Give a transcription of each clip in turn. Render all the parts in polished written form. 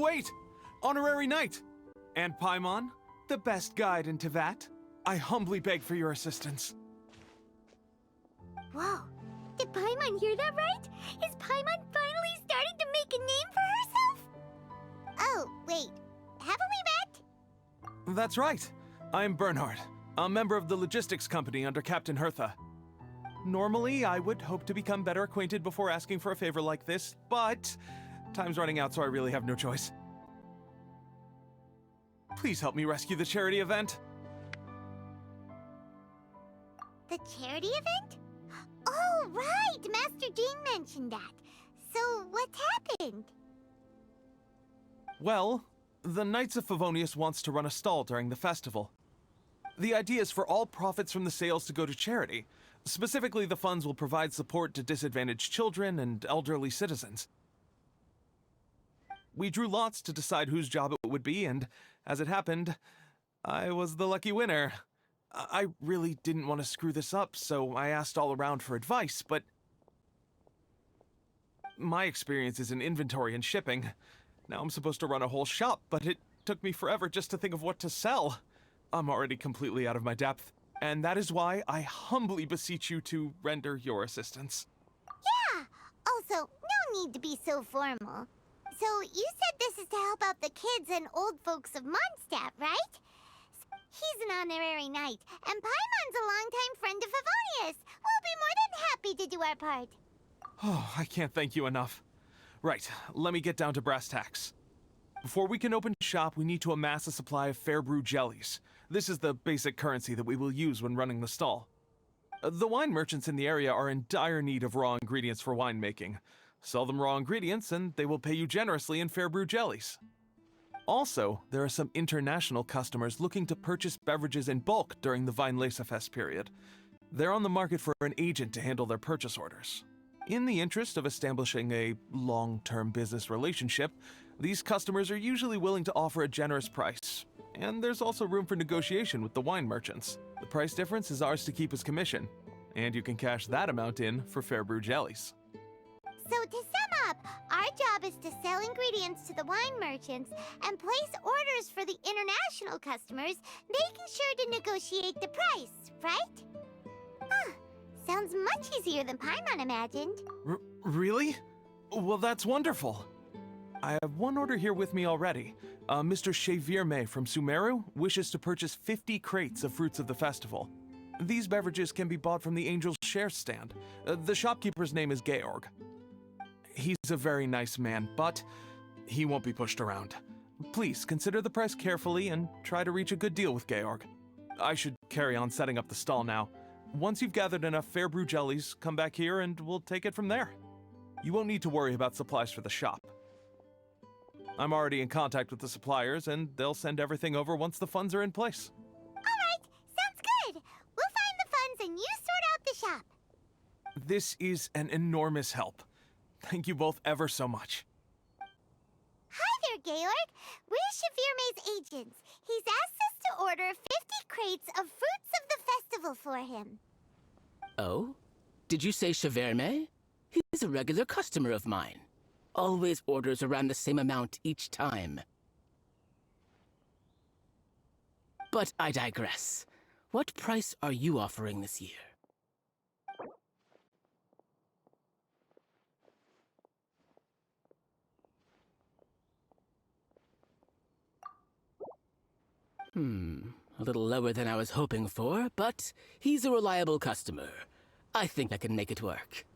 Wait! Honorary Knight! And Paimon, the best guide in Tevat, I humbly beg for your assistance. Whoa, did Paimon hear that right? Is Paimon finally starting to make a name for herself? Oh, wait, haven't we met? That's right. I'm Bernhard, a member of the logistics company under Captain Hertha. Normally, I would hope to become better acquainted before asking for a favor like this, but time's running out, so I really have no choice. Please help me rescue the charity event. The charity event? Oh, right! Master Jean mentioned that. So, what's happened? Well, the Knights of Favonius wants to run a stall during the festival. The idea is for all profits from the sales to go to charity. Specifically, the funds will provide support to disadvantaged children and elderly citizens. We drew lots to decide whose job it would be, and as it happened, I was the lucky winner. I really didn't want to screw this up, so I asked all around for advice, but my experience is in inventory and shipping. Now I'm supposed to run a whole shop, but it took me forever just to think of what to sell. I'm already completely out of my depth, and that is why I humbly beseech you to render your assistance. Yeah! Also, no need to be so formal. So, you said this is to help out the kids and old folks of Mondstadt, right? He's an honorary knight, and Paimon's a longtime friend of Favonius. We'll be more than happy to do our part. Oh, I can't thank you enough. Right, let me get down to brass tacks. Before we can open shop, we need to amass a supply of fair brew jellies. This is the basic currency that we will use when running the stall. The wine merchants in the area are in dire need of raw ingredients for winemaking. Sell them raw ingredients, and they will pay you generously in fair brew jellies. Also, there are some international customers looking to purchase beverages in bulk during the Weinlesefest period. They're on the market for an agent to handle their purchase orders. In the interest of establishing a long-term business relationship, these customers are usually willing to offer a generous price, and there's also room for negotiation with the wine merchants. The price difference is ours to keep as commission, and you can cash that amount in for fair brew jellies. So to sum up, our job is to sell ingredients to the wine merchants and place orders for the international customers, making sure to negotiate the price, right? Huh. Sounds much easier than Paimon imagined. Really? Well, that's wonderful. I have one order here with me already. Mr. Chevirme from Sumeru wishes to purchase 50 crates of fruits of the festival. These beverages can be bought from the Angel's Share stand. The shopkeeper's name is Georg. He's a very nice man, but he won't be pushed around. Please consider the price carefully and try to reach a good deal with Georg. I should carry on setting up the stall now. Once you've gathered enough fair brew jellies, come back here and we'll take it from there. You won't need to worry about supplies for the shop. I'm already in contact with the suppliers, and they'll send everything over once the funds are in place. Alright, sounds good. We'll find the funds and you sort out the shop. This is an enormous help. Thank you both ever so much. Hi there, Georg. We're Chevirme's agents. He's asked us to order 50 crates of fruits of the festival for him. Oh? Did you say Chevirme? He's a regular customer of mine. Always orders around the same amount each time. But I digress. What price are you offering this year? A little lower than I was hoping for, but he's a reliable customer. I think I can make it work.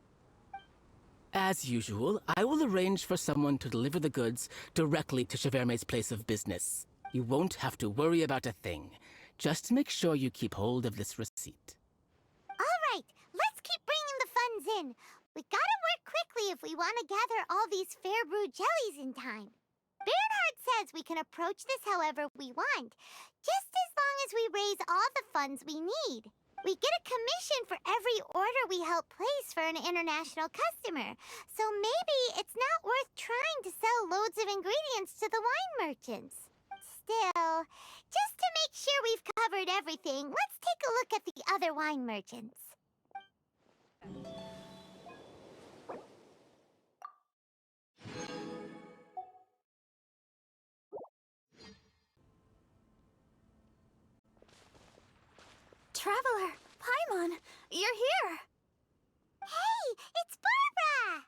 As usual, I will arrange for someone to deliver the goods directly to Chevirme's place of business. You won't have to worry about a thing. Just make sure you keep hold of this receipt. Alright, let's keep bringing the funds in. We gotta work quickly if we want to gather all these fair brew jellies in time. Bernhard says we can approach this however we want, just as long as we raise all the funds we need. We get a commission for every order we help place for an international customer, so maybe it's not worth trying to sell loads of ingredients to the wine merchants. Still, just to make sure we've covered everything, let's take a look at the other wine merchants. Traveler, Paimon, you're here! Hey, it's Barbara!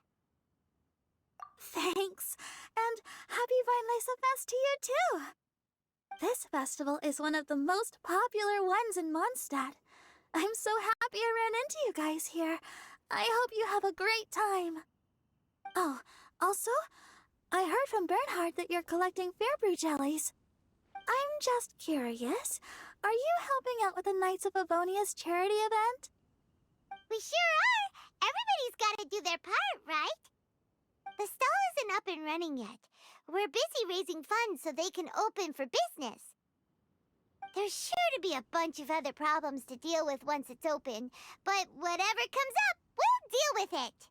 Thanks, and happy Weinlese Fest to you too! This festival is one of the most popular ones in Mondstadt. I'm so happy I ran into you guys here. I hope you have a great time. Oh, also, I heard from Bernhard that you're collecting Fairbrew jellies. I'm just curious, are you helping out with the Knights of Avonia's charity event? We sure are! Everybody's gotta do their part, right? The stall isn't up and running yet. We're busy raising funds so they can open for business. There's sure to be a bunch of other problems to deal with once it's open, but whatever comes up, we'll deal with it.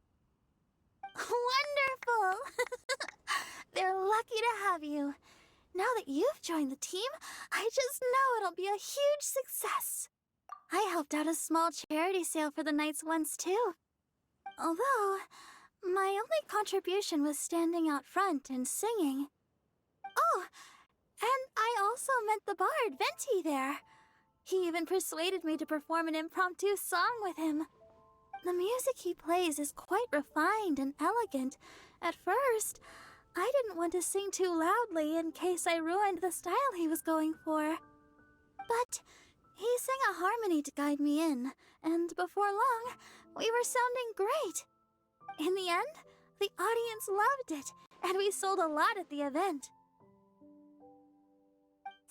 Wonderful! They're lucky to have you. Now that you've joined the team, I just know it'll be a huge success. I helped out a small charity sale for the Knights once too. Although, my only contribution was standing out front and singing. Oh, and I also met the bard, Venti, there. He even persuaded me to perform an impromptu song with him. The music he plays is quite refined and elegant. At first, I didn't want to sing too loudly in case I ruined the style he was going for. But he sang a harmony to guide me in, and before long, we were sounding great. In the end, the audience loved it, and we sold a lot at the event.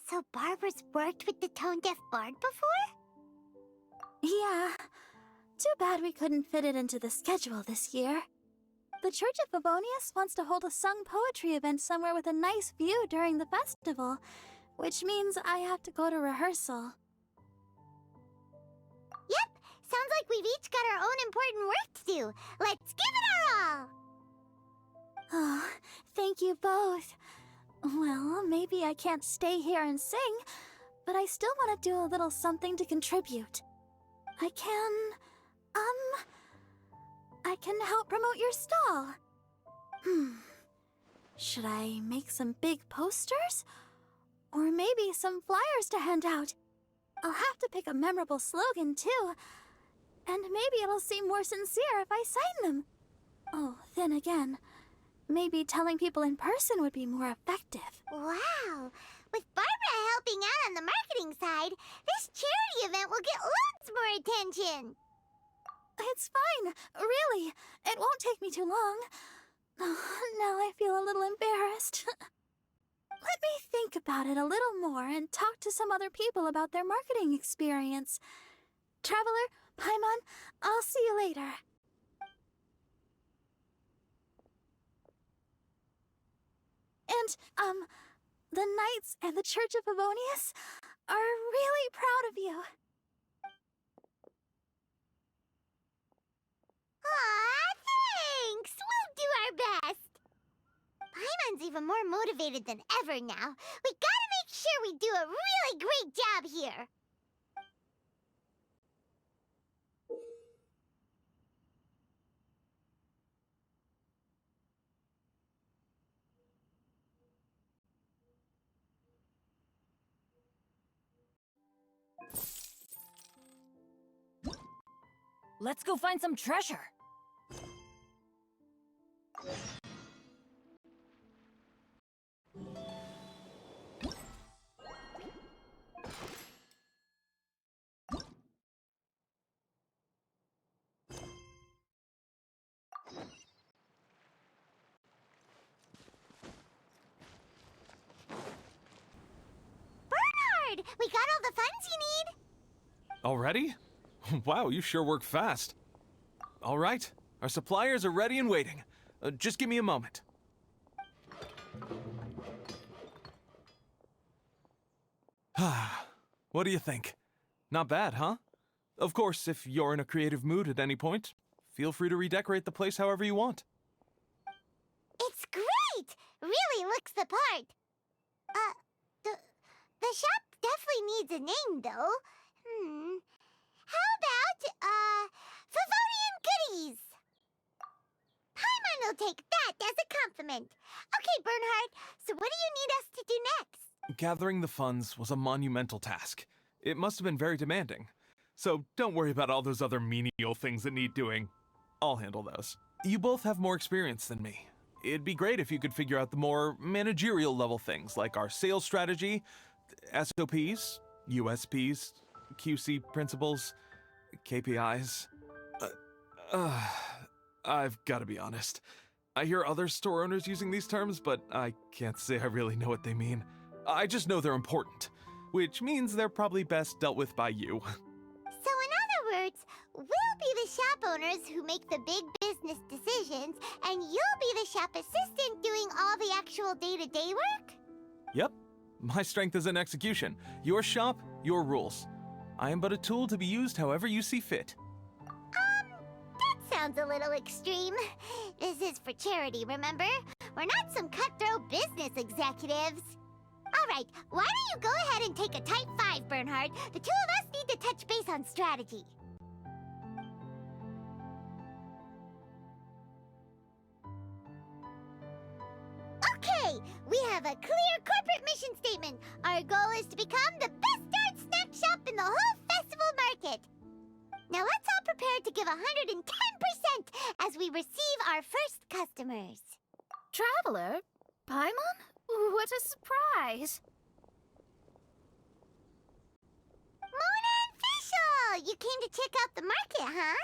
So Barbara's worked with the tone-deaf bard before? Yeah. Too bad we couldn't fit it into the schedule this year. The Church of Favonius wants to hold a sung poetry event somewhere with a nice view during the festival, which means I have to go to rehearsal. Yep, sounds like we've each got our own important work to do. Let's give it our all! Oh, thank you both. Well, maybe I can't stay here and sing, but I still want to do a little something to contribute. I can help promote your stall. Should I make some big posters? Or maybe some flyers to hand out? I'll have to pick a memorable slogan, too. And maybe it'll seem more sincere if I sign them. Oh, then again, maybe telling people in person would be more effective. Wow! With Barbara helping out on the marketing side, this charity event will get lots more attention! It's fine, really. It won't take me too long. Now I feel a little embarrassed. Let me think about it a little more and talk to some other people about their marketing experience. Traveler, Paimon, I'll see you later. And, the Knights and the Church of Favonius are really proud of you. Aw, thanks! We'll do our best! Paimon's even more motivated than ever now. We gotta make sure we do a really great job here! Let's go find some treasure. Bernhard! We got all the funds you need! Already? Wow, you sure work fast. All right, our suppliers are ready and waiting. Just give me a moment. What do you think? Not bad, huh? Of course, if you're in a creative mood at any point, feel free to redecorate the place however you want. It's great! Really looks the part. The shop definitely needs a name, though. How about, Favonian Goodies? Paimon will take that as a compliment. Okay, Bernhard, so what do you need us to do next? Gathering the funds was a monumental task. It must have been very demanding. So don't worry about all those other menial things that need doing. I'll handle those. You both have more experience than me. It'd be great if you could figure out the more managerial level things like our sales strategy, SOPs, USPs, QC principles, KPIs. I've got to be honest. I hear other store owners using these terms, but I can't say I really know what they mean. I just know they're important, which means they're probably best dealt with by you. So in other words, we'll be the shop owners who make the big business decisions, and you'll be the shop assistant doing all the actual day-to-day work? Yep. My strength is in execution. Your shop, your rules. I am but a tool to be used however you see fit. That sounds a little extreme. This is for charity, remember? We're not some cutthroat business executives. All right, why don't you go ahead and take a Type 5, Bernhard? The two of us need to touch base on strategy. Okay, we have a clear corporate mission statement. Our goal is to become the best art snack shop in the whole festival market. Now let's all prepare to give 110% as we receive our first customers. Traveler? Paimon? What a surprise! Mona and Fischl! You came to check out the market, huh?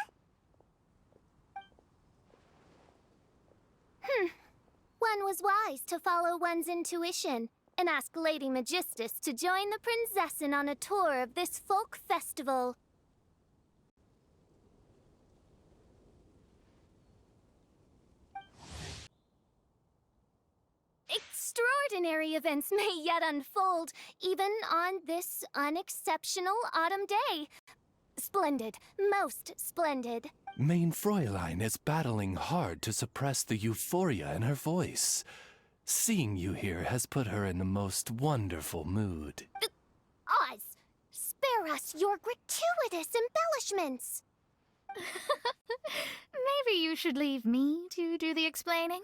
One was wise to follow one's intuition and ask Lady Magistus to join the Prinzessin on a tour of this folk festival. Extraordinary events may yet unfold, even on this unexceptional autumn day. Splendid, most splendid. Mein Fräulein is battling hard to suppress the euphoria in her voice. Seeing you here has put her in a most wonderful mood. Oz, spare us your gratuitous embellishments. Maybe you should leave me to do the explaining.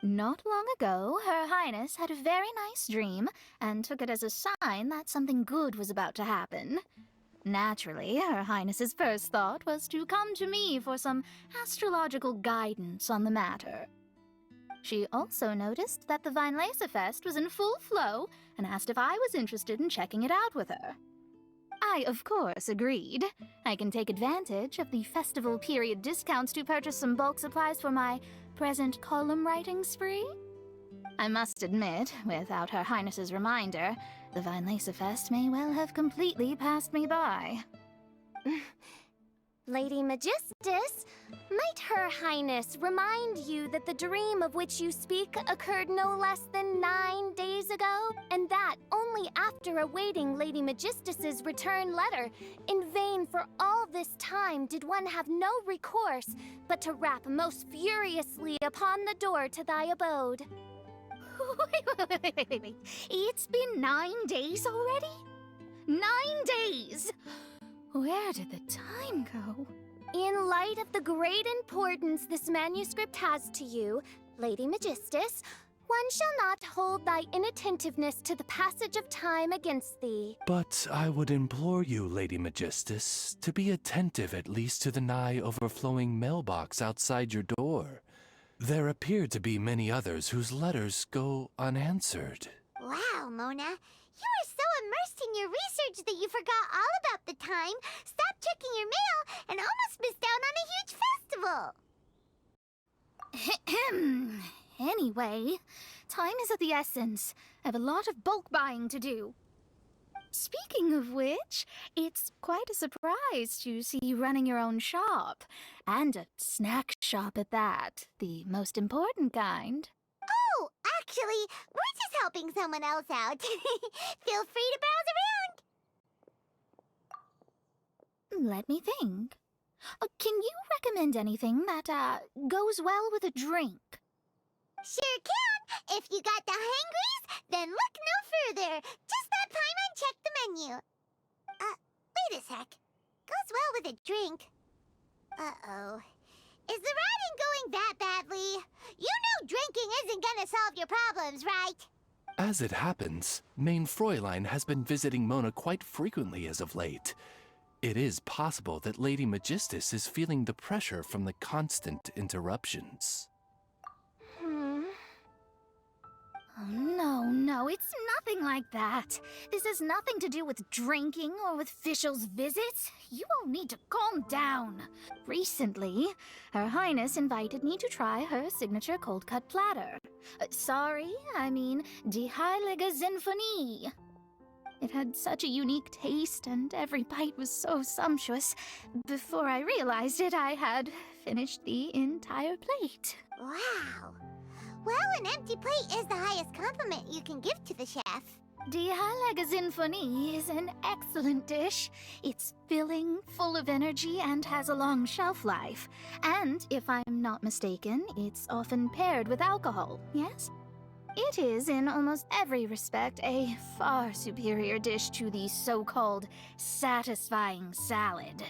Not long ago, Her Highness had a very nice dream and took it as a sign that something good was about to happen. Naturally, Her Highness's first thought was to come to me for some astrological guidance on the matter. She also noticed that the Weinlesefest was in full flow and asked if I was interested in checking it out with her. I, of course, agreed. I can take advantage of the festival period discounts to purchase some bulk supplies for my present column writing spree. I must admit, without Her Highness's reminder, the Weinlesefest may well have completely passed me by. Lady Magistus, might Her Highness remind you that the dream of which you speak occurred no less than 9 days ago, and that only after awaiting Lady Magistus's return letter. In vain for all this time did one have no recourse but to rap most furiously upon the door to thy abode. Wait. It's been 9 days already? 9 days! Where did the time go? In light of the great importance this manuscript has to you, Lady Magistus, one shall not hold thy inattentiveness to the passage of time against thee. But I would implore you, Lady Magistus, to be attentive at least to the nigh overflowing mailbox outside your door. There appear to be many others whose letters go unanswered. Wow, Mona. You were so immersed in your research that you forgot all about the time, stopped checking your mail, and almost missed out on a huge festival. Anyway, time is of the essence. I have a lot of bulk buying to do. Speaking of which, it's quite a surprise to see you running your own shop. And a snack shop at that, the most important kind. Oh, actually, we're just helping someone else out. Feel free to browse around. Let me think. Can you recommend anything that, goes well with a drink? Sure can. If you got the hangries, then look no further. Just let Paimon check the menu. Wait a sec. Goes well with a drink. Uh-oh. Is the writing going that badly? You know drinking isn't gonna solve your problems, right? As it happens, Mein Fräulein has been visiting Mona quite frequently as of late. It is possible that Lady Magistus is feeling the pressure from the constant interruptions. Oh, no, it's nothing like that. This has nothing to do with drinking or with Fischl's visits. You all need to calm down. Recently, Her Highness invited me to try her signature cold-cut platter. I mean Die Heilige Sinfonie. It had such a unique taste, and every bite was so sumptuous. Before I realized it, I had finished the entire plate. Wow. Well, an empty plate is the highest compliment you can give to the chef. Die Heilige Sinfonie is an excellent dish. It's filling, full of energy, and has a long shelf life. And, if I'm not mistaken, it's often paired with alcohol, yes? It is, in almost every respect, a far superior dish to the so-called satisfying salad.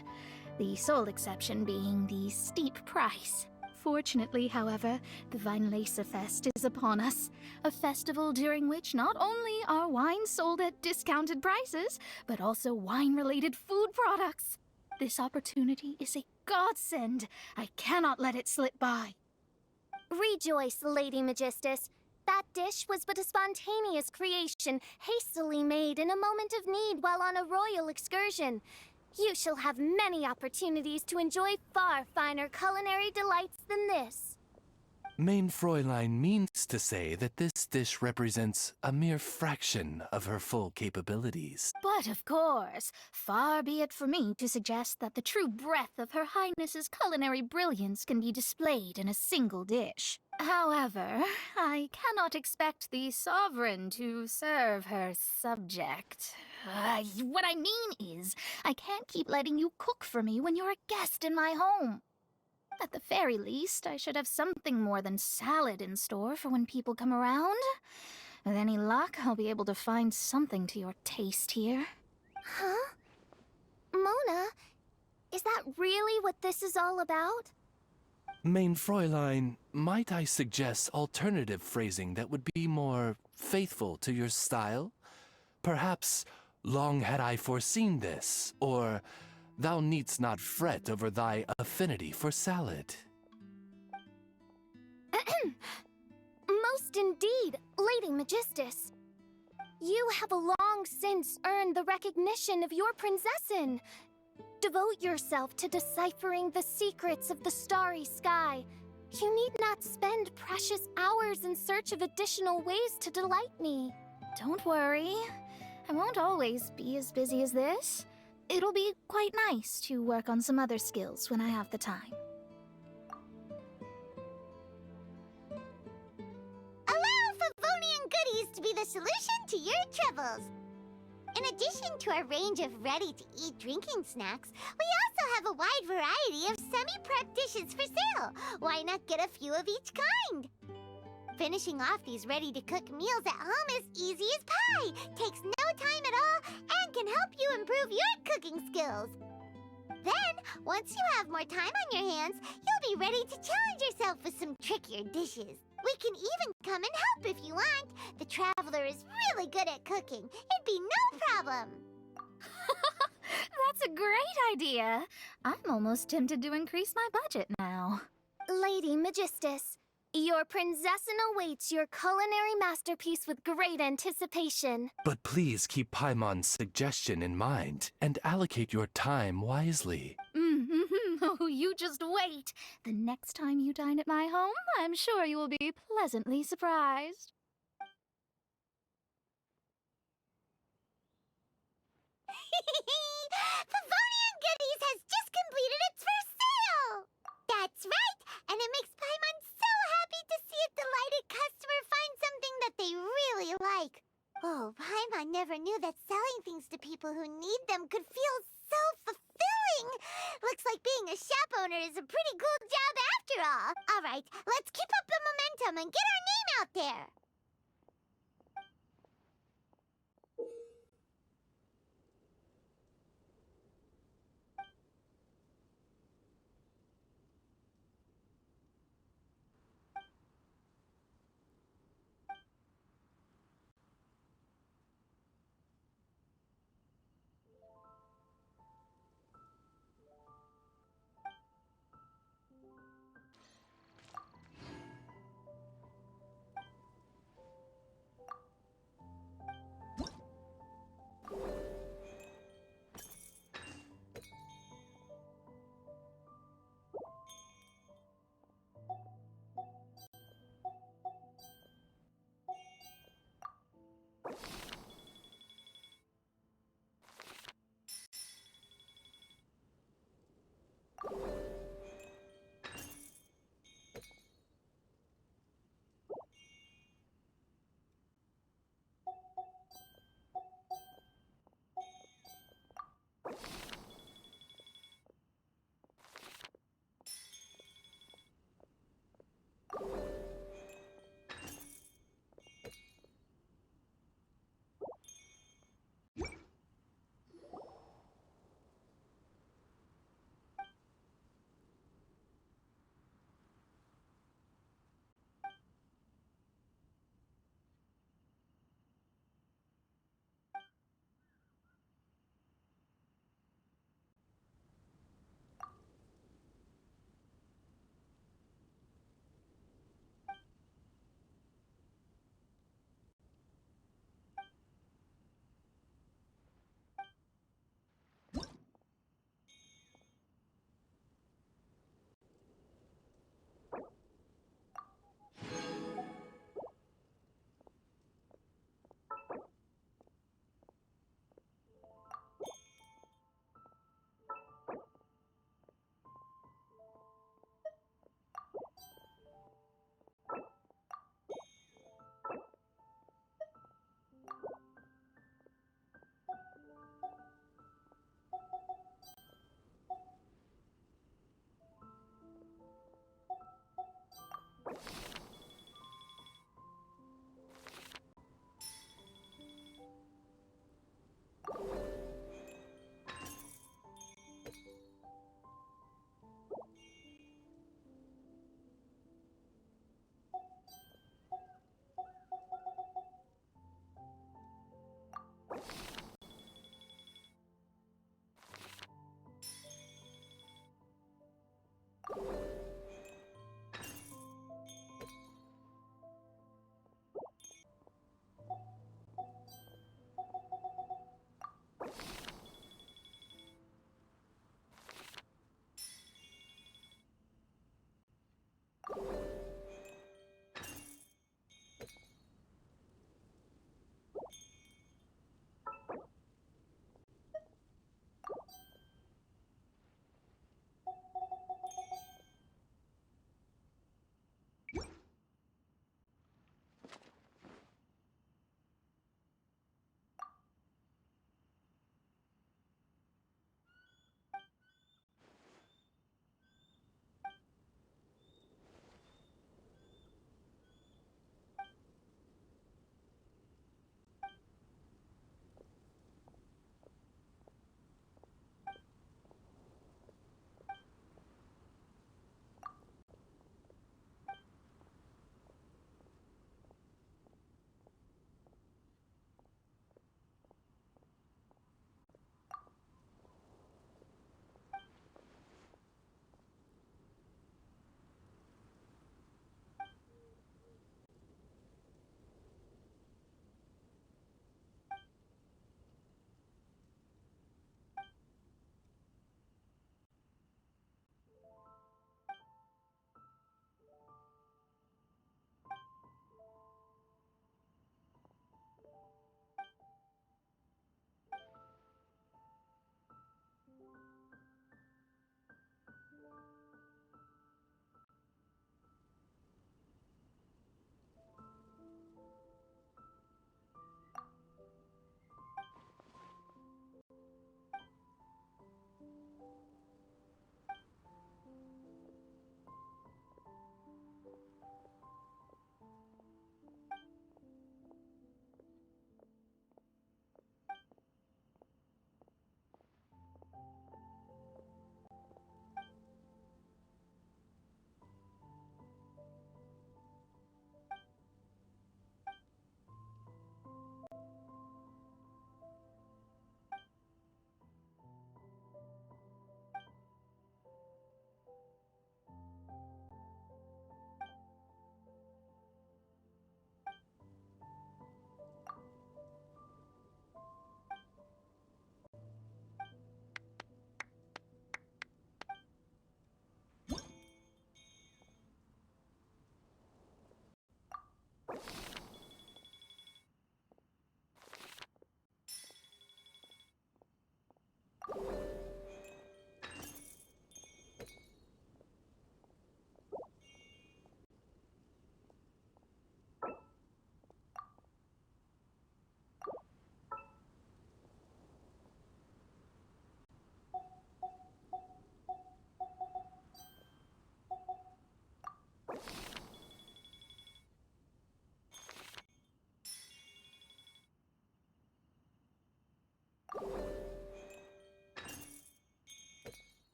The sole exception being the steep price. Fortunately, however, the Weinlese-Fest is upon us, a festival during which not only are wines sold at discounted prices, but also wine-related food products. This opportunity is a godsend. I cannot let it slip by. Rejoice, Lady Magistus. That dish was but a spontaneous creation, hastily made in a moment of need while on a royal excursion. You shall have many opportunities to enjoy far finer culinary delights than this. Mein Fräulein means to say that this dish represents a mere fraction of her full capabilities. But of course, far be it for me to suggest that the true breadth of Her Highness's culinary brilliance can be displayed in a single dish. However, I cannot expect the sovereign to serve her subject. What I mean is, I can't keep letting you cook for me when you're a guest in my home. At the very least, I should have something more than salad in store for when people come around. With any luck, I'll be able to find something to your taste here. Huh? Mona, is that really what this is all about? Mein Fräulein, might I suggest alternative phrasing that would be more faithful to your style? Perhaps, long had I foreseen this, or thou needst not fret over thy affinity for salad. Most indeed, Lady Magistus. You have long since earned the recognition of your prinzessin. Devote yourself to deciphering the secrets of the starry sky. You need not spend precious hours in search of additional ways to delight me. Don't worry. I won't always be as busy as this. It'll be quite nice to work on some other skills when I have the time. Allow Favonian goodies to be the solution to your troubles. In addition to our range of ready-to-eat drinking snacks, we also have a wide variety of semi-prep dishes for sale. Why not get a few of each kind? Finishing off these ready-to-cook meals at home is easy as pie, takes no time at all, and can help you improve your cooking skills. Then, once you have more time on your hands, you'll be ready to challenge yourself with some trickier dishes. We can even come and help if you want. The Traveler is really good at cooking. It'd be no problem. That's a great idea. I'm almost tempted to increase my budget now. Lady Magistus, your prinzessin awaits your culinary masterpiece with great anticipation. But please keep Paimon's suggestion in mind and allocate your time wisely. Oh, you just wait. The next time you dine at my home, I'm sure you will be pleasantly surprised. Favonian Goodies has just completed its first sale! That's right, and it makes Paimon so happy to see a delighted customer find something that they really like. Oh, Paimon never knew that selling things to people who need them could feel so fulfilling. Looks like being a shop owner is a pretty cool job after all. All right, let's keep up the momentum and get our name out there.